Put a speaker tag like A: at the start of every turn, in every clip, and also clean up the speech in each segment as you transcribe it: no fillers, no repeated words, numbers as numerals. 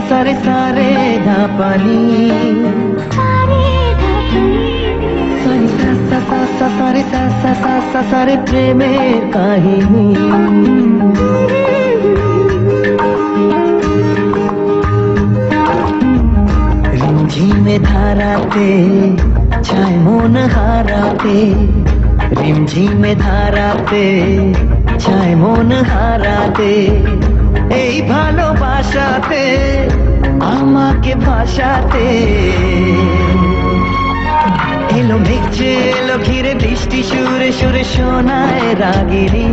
A: सारे सारे धापानी सारे सारे प्रेमेर काहिनी रिमझिमे धाराते छाय मन हाराते रिमझिमे धाराते छाय मन हाराते এই ভালোবাসাতে আমাকে ভাসাতে এলো মেঘে এলো ঘিরে বৃষ্টি সুরে সুরে শোনায় রাগিনী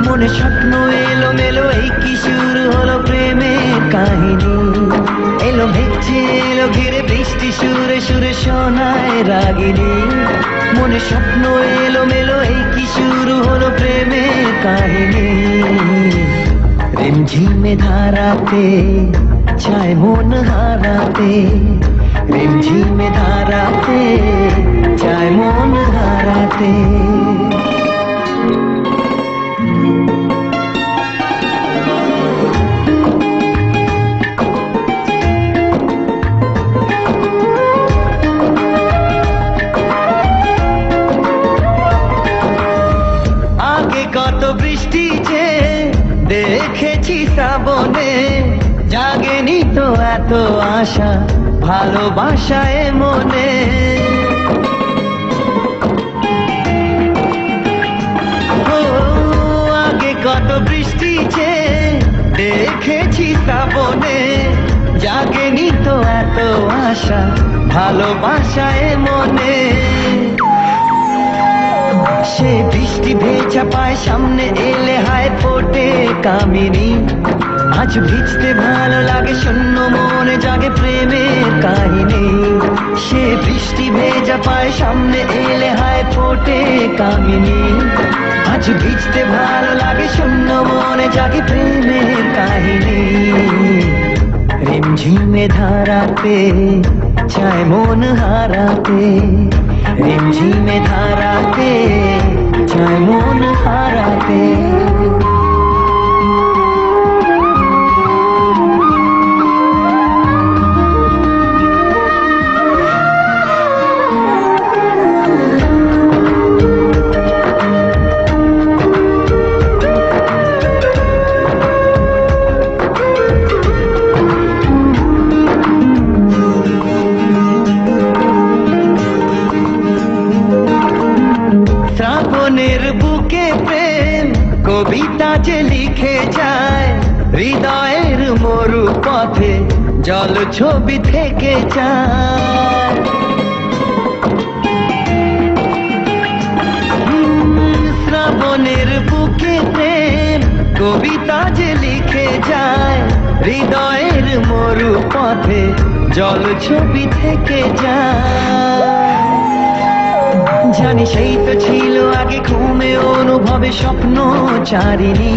A: মনে স্বপ্ন এলো মেলো এই কি শুরু হলো প্রেমের কাহিনী এলো মেঘে এলো ঘিরে বৃষ্টি সুরে সুরে শোনায় রাগিনী মনে স্বপ্ন এলো মেলো এই কি শুরু হলো প্রেমের কাহিনী रिमझिमे धाराते छाय मन हाराते रिमझिमे धाराते छाय मन हाराते आगे कत बृष्टि जे দেখেছি শ্রাবণে জাগেনি তো এত আশা ভালোবাসায় মনে ও আগে কত বৃষ্টি যে দেখেছি শ্রাবণে জাগেনি তো এত আশা ভালোবাসায় মনে সে বৃষ্টি ভেজা পায় সামনে এলে হায় ফোটে কামিনী আজ ভিজতে ভালো লাগে শূন্য মনে জাগে প্রেমের কাহিনী সে বৃষ্টি ভেজা পায় সামনে এলে হায় ফোটে কামিনী আজ ভিজতে ভালো লাগে শূন্য মনে জাগে প্রেমের কাহিনী रिमझिमे धाराते छाय मन हाराते रिमझिमे धाराते छाय मन हाराते শ্রাবণের বুকে প্রেম কবিতা যে লিখে যায় হৃদয়ের মরু পথে জল ছবি থেকে যায় শ্রাবণের বুকে প্রেম কবিতা যে লিখে যায় হৃদয়ের মরু পথে জল ছবি থেকে যায় জানি সেই তো ছিল আগে ঘুমে অনুভবে স্বপ্ন চারিণী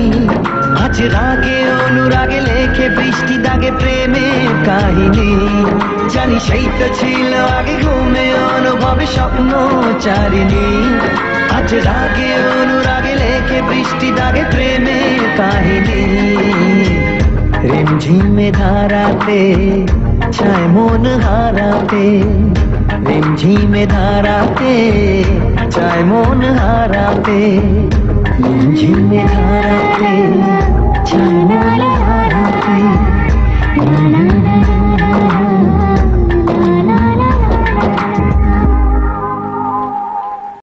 A: আজ রাগে অনুরাগে লেখে বৃষ্টি দাগে প্রেমের কাহিনী জানি সেই তো ছিল আগে ঘুমে অনুভবে স্বপ্ন চারিণী আজ রাগে অনুরাগে লেখে বৃষ্টি দাগে প্রেমের কাহিনী रिमझिमे धाराते छाय मन हाराते रिमझिमे धाराते छाय मन हाराते रिमझिमे धाराते